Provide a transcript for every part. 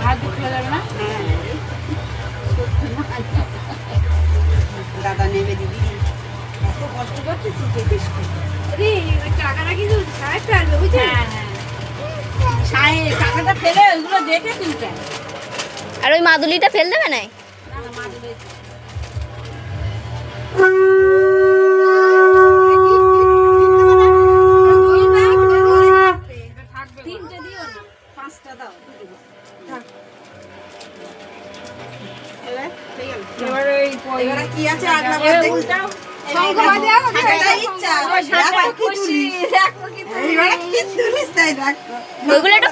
হাত দিয়ে খোলা যাবে না। দাদা নেবে দিদি, এত কষ্ট করছিস দেখিস টাকাটা কিন্তু সাহেব ফেলবে বুঝলি? সাহেব টাকাটা ফেলে ওইগুলো দেখে তুলতে। আর ওই মাদুলিটা ফেল দেবে না? তিনটে দিও না, পাঁচটা দাও। এবারে কি আছে আগলা বাদ উল্টাও। ওইগুলো একটা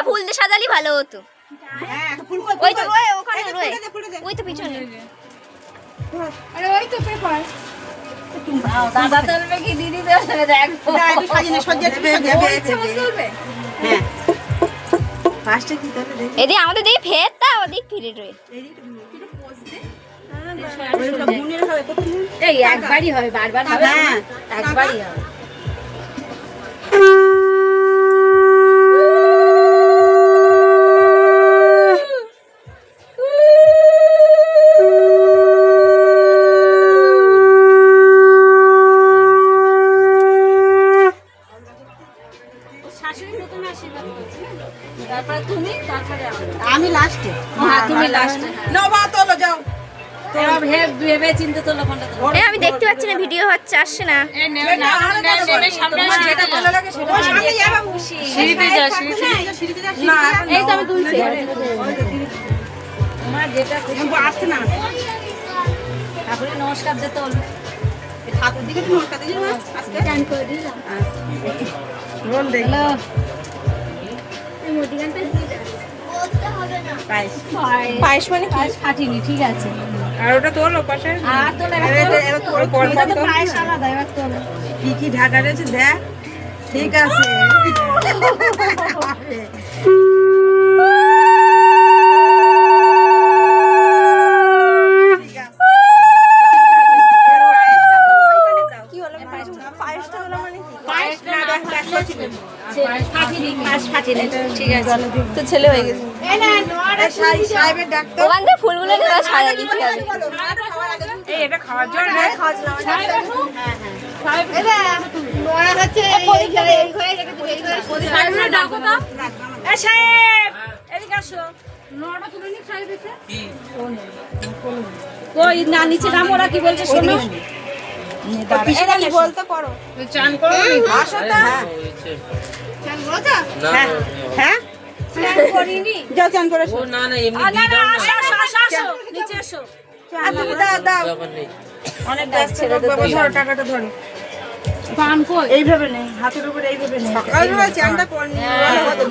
ফুল দিয়ে সাজালি ভালো হতো। ওই তো ওখানে ওই তো পিছনে। আরে ওই তো পেপার। দাদা তুলবে কি দিদি তুলবে? দেখো এদি আমাদের দিকে ফের তা ওদিক ফিরে রয়ে। এই একবারই হবে, বারবার হবে না, একবারই হবে। তারপরে তুমি, তারপরে আমি লাস্টে। হ্যাঁ তুমি লাস্টে। নবা তোলো যাও। তোরা ভেবে চিন্তে তোলো কোনটা তোলো। আমি দেখতে পাচ্ছি না, ভিডিও হচ্ছে, আসছে না। যেটা ভালো লাগে সেটা সামনে যাবে। সিঁড়িতে যা, সিঁড়িতে যা। না এই তো আমি তুলছি। তোমার যেটা খুশি আসছে না। ঠাকুরের নমস্কার দিতে হলো। ঠাকুর দিকে নমস্কার দিই না আজকে চান করে দিলাম। রোল দেখলো। পায়েস মানে কি? ফাটিনি, ঠিক আছে। আর ওটা তোলো পাশে। আর তোলো, পায়েস আলাদা, এবার তোলো। কি কি ঢাকা রয়েছে দেখ। ঠিক আছে। তো ছেলে হয়ে গেছে। ওখান থেকে ফুলগুলো নিয়ে সাজা দিতে হবে। এটা খাওয়ার জন্য নিচে নাম ওরা কি বলছে শোনো। বলতে পারো। চান করো হ্যাঁ যাও চান করে এসো। নিচে এসো। দাও দাও অনেক ব্যস্ত লোক বাবা, ধরো টাকাটা ধরো। পান কই? এইভাবে নেই, হাতের উপরে এইভাবে নেই। সকালবেলা চানটা করনি,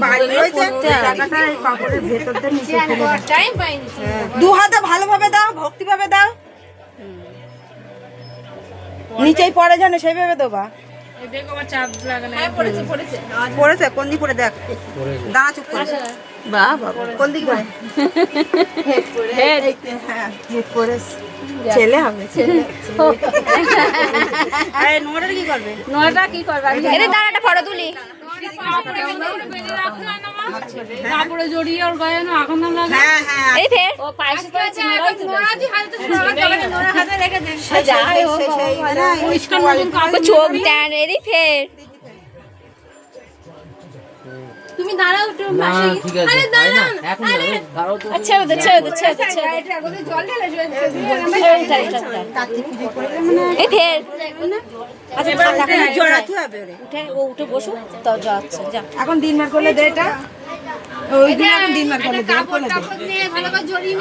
বাড়ি হয়েছে টাকাটা এই কাপড়ের ভেতর দিয়ে নিচে ফেলে দাও। টাইম পাইনি। দু হাতে ভালোভাবে দাও, ভক্তিভাবে দাও। নিচেই পড়ে জানো সেইভাবে দেবা। দেখো আমার চাপ লাগে না। পড়েছে কোন দিকে পড়ে দেখ, দাঁড়া চুপ করে। বাহ বাবা, কোন দিকে পড়ে? হেড। হ্যাঁ হেড পড়েছে। ছেলে হবে ছেলে। আরে নোয়াটা কি করবে? নয়টা কি করবে? এদের দাঁড়াটা ফটো তুলি। কাপড়ে জড়িয়ে ওর গায়ে না আগুন না লাগে। হ্যাঁ হ্যাঁ এই ফের ও পায়েসে করেছে নোরাই তুলেছে। নোরা হাতে রেখে দেন। পরিষ্কার মতন ও চোখ টান। এদি ফের তুমি দাঁড়াও একটু পাশে। আরে দাঁড়ান। আচ্ছা ওদের ছেড়ে দে, ছেড়ে দে, ছেড়ে দে। জল ঢেলে এই ফের আচ্ছা জড়াতে হবে ওরে। উঠে বসো তো যাচ্ছে যা। এখন দিন মার করলে দে এটা, ওই দিন এখন দিন মার করলে দে, করলে দে। ভালো করে জড়িয়ে